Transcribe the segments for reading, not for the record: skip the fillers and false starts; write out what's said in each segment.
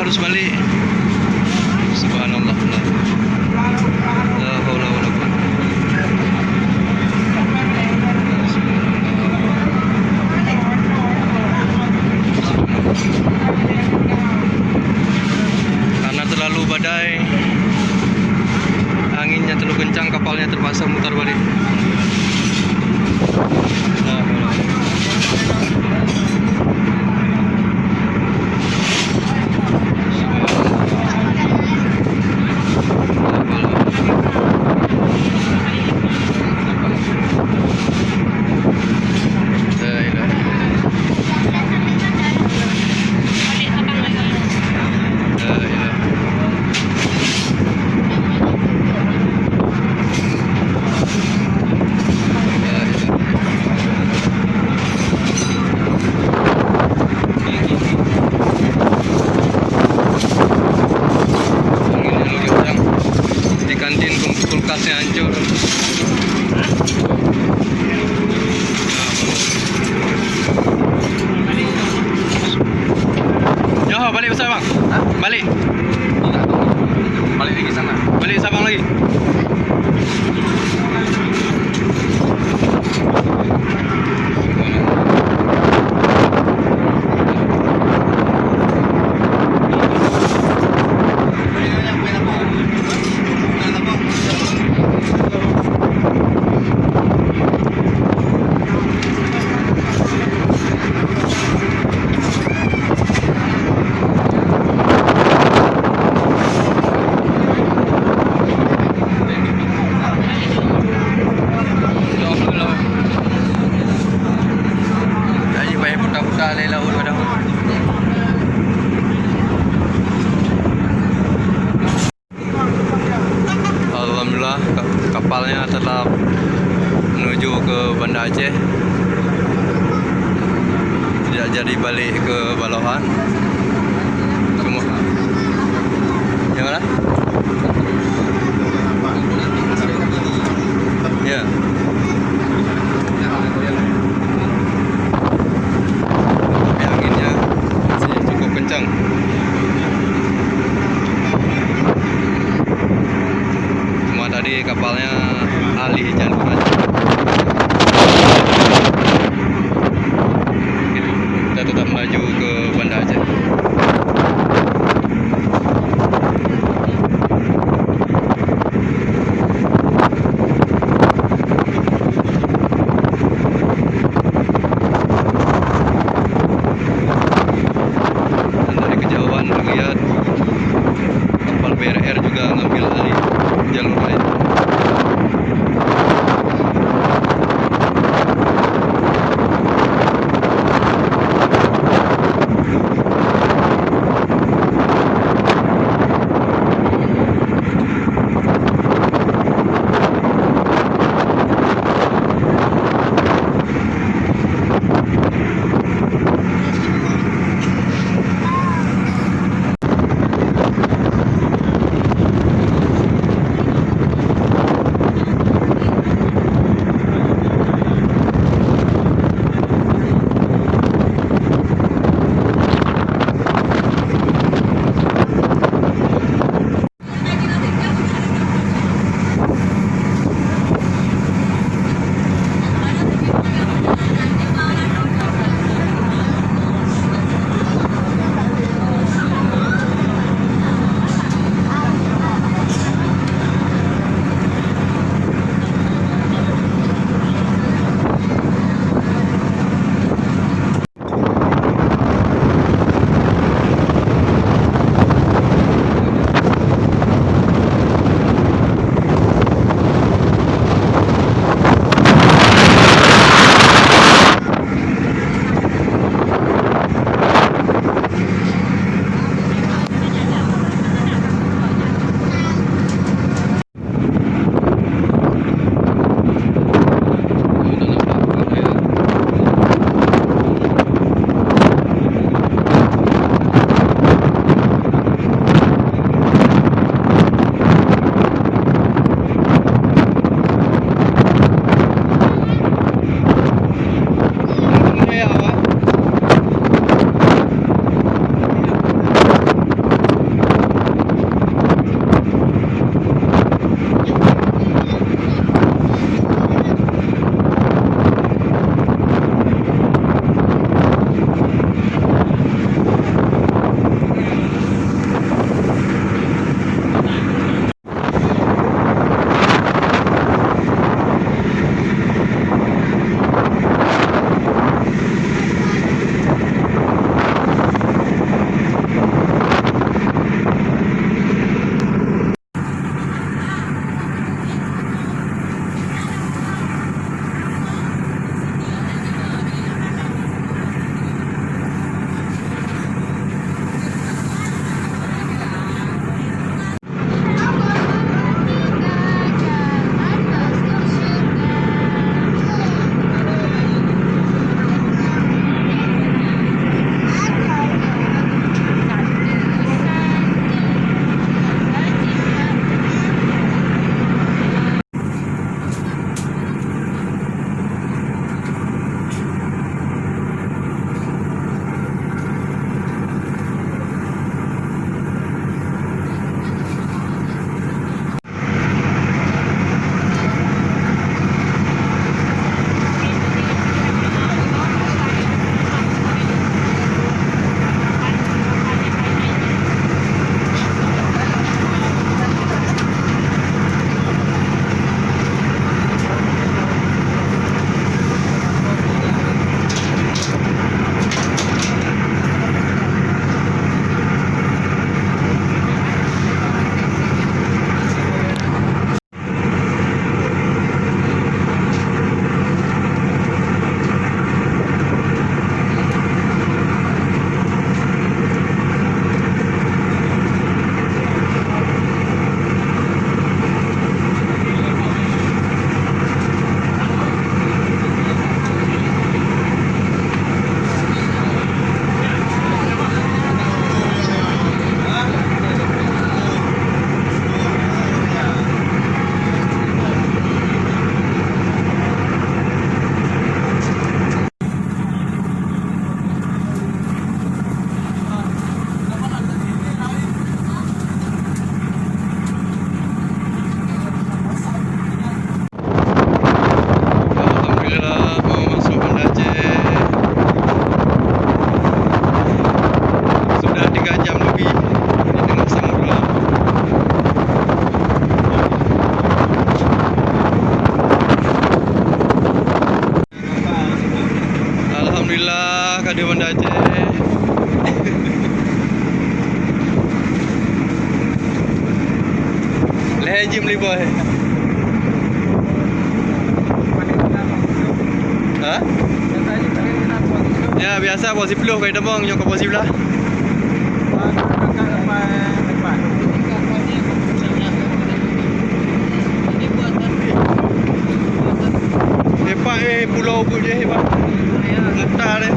harus balik. Subhanallah. La haula wala quwwata. Karena terlalu badai, anginnya terlalu kencang, kapalnya terpaksa mutar balik. Kulkasnya hancur. Yo, balik ke Sabang. Balik. Balik lagi sana. Balik Sabang lagi. Alhamdulillah kapalnya telah menuju ke Banda Aceh. Tidak jadi balik ke Balawan. Cuma yang mana? Ya. Tapi anginnya masih cukup kencang. Cuma tadi kapalnya alih jalur aja. Kita tetap maju ke Banda Aceh. BRR juga ngambil alih jalur lain. 3 jam lebih di tengah samudra. Alhamdulillah di Banda Aceh. Lehajim li boy. Ha? Ya biasa posisi peluh kai demong yo ke posisi belah. Hebat pulau pun je hebat. Muntah deh.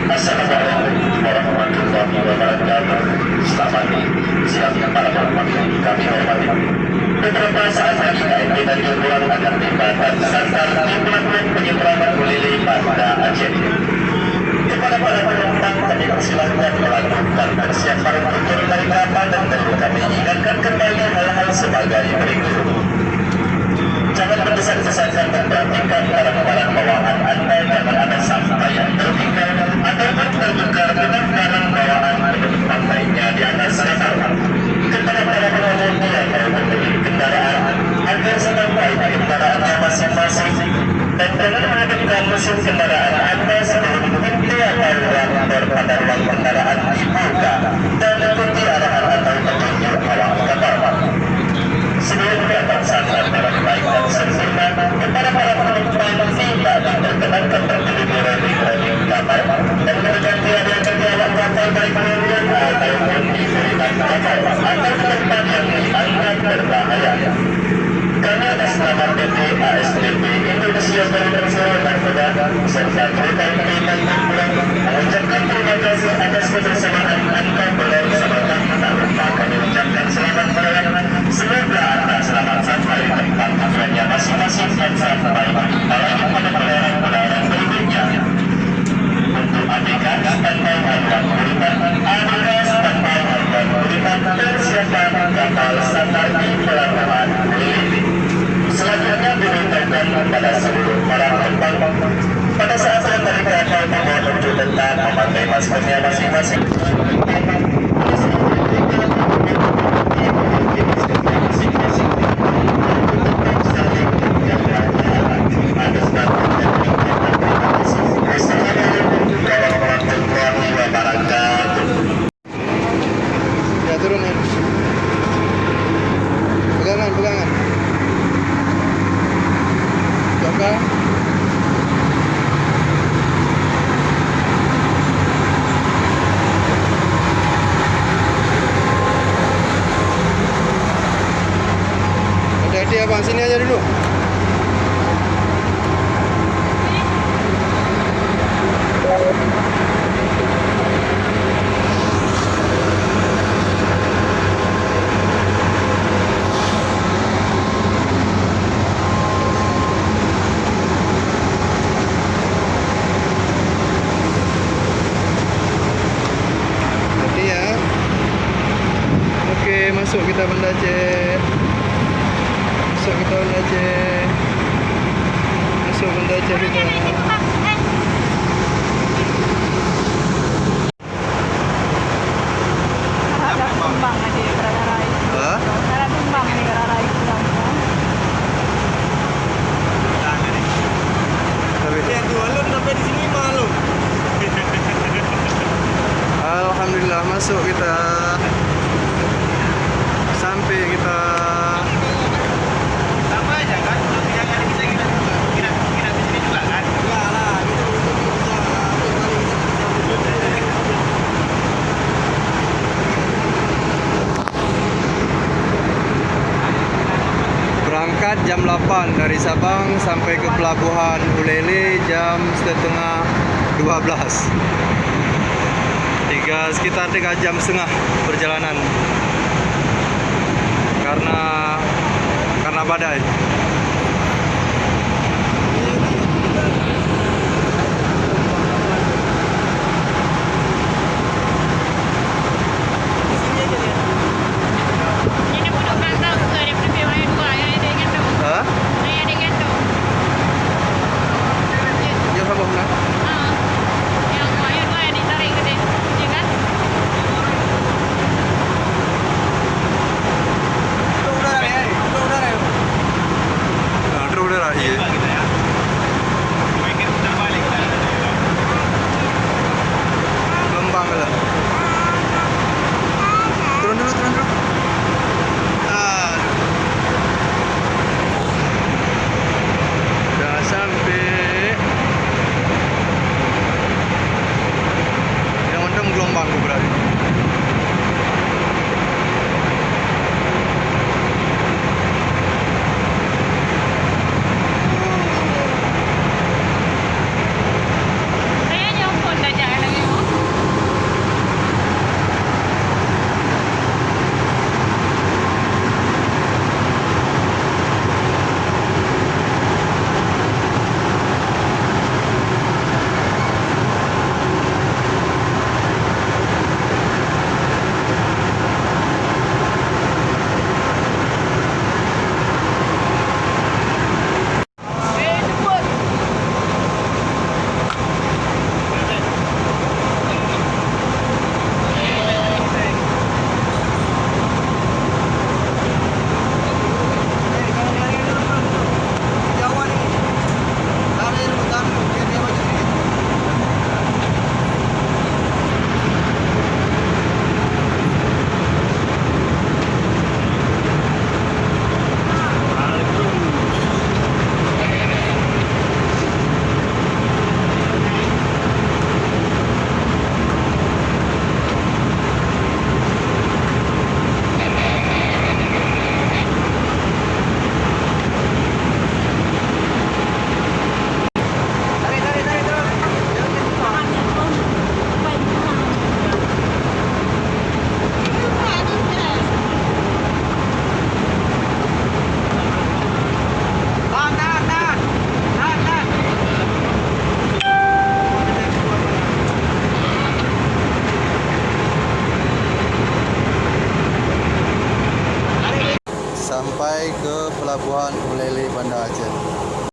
Assalamualaikum warahmatullahi wabarakatuh. Selamat siang para penumpang yang kami hormati. Beberapa saat lagi kita diundang akan tiba dan santar di pelabuhan penyeberangan Ulili Banda Aceh. Kepada para penumpang kami persilahkan melakukan persiapan untuk turun dari kapal dan perlu kami ingatkan kembali hal-hal sebagai berikut. Jangan berdesak-desakan dan perhatikan barang-barang bawaan Anda jangan ada sampah yang tertinggal ataupun tertukar dengan barang bawaan penumpang lainnya di atas kapal. Kepada para pengemudi yang baru membeli kendaraan agar sampai di kendaraannya masing-masing dan dengan menghidupkan mesin kendaraan Anda sebelum pintu atau ruang pada ruang kendaraan dibuka dan ikuti arahan atau petunjuk awak kapal. Sebelum datang sangat dengan baik dan sempurna kepada para penumpang tidak diperkenankan berkeliling di kapal dan berganti ada kerja awak kapal baik pengunjung ataupun diberikan kapal atau tempat yang dianggap berbahaya. Karena atas nama PT ASDP Indonesia Perjalanan Pedagang serta kereta api Pulang mengucapkan terima kasih atas kebersamaan Anda bersama kami. Tak lupa kami ucapkan selamat perjalanan. Semoga Anda selamat sampai di tempat tujuannya masing-masing dan sampai apalagi pada perjalanan berikutnya. Untuk ABK tanpa hambatan buritan, ABS tanpa hambatan buritan, persiapan kapal standar di pelabuhan Ulili. Selanjutnya diberitahukan kepada seluruh para penumpang pada saat turun dari kapal bahwa untuk tetap memakai maskernya masing-masing. Ya turun ya. Pegangan. Jaga. Hati-hati abang, sini aja dulu. Masuk kita Banda Aceh. Masuk Banda Aceh kita. Alhamdulillah masuk kita. Sampai kita berangkat jam 8 dari Sabang sampai ke pelabuhan Ulele jam setengah 12. Sekitar 3 jam setengah perjalanan. Karena badai. Hah? Ya sama benar. Nah, terus udah lah, iya. Lembang lah. Turun dulu. Ah. Udah sampai. Yang untung gelombang berarti. Sampai ke pelabuhan Ulele Banda Aceh.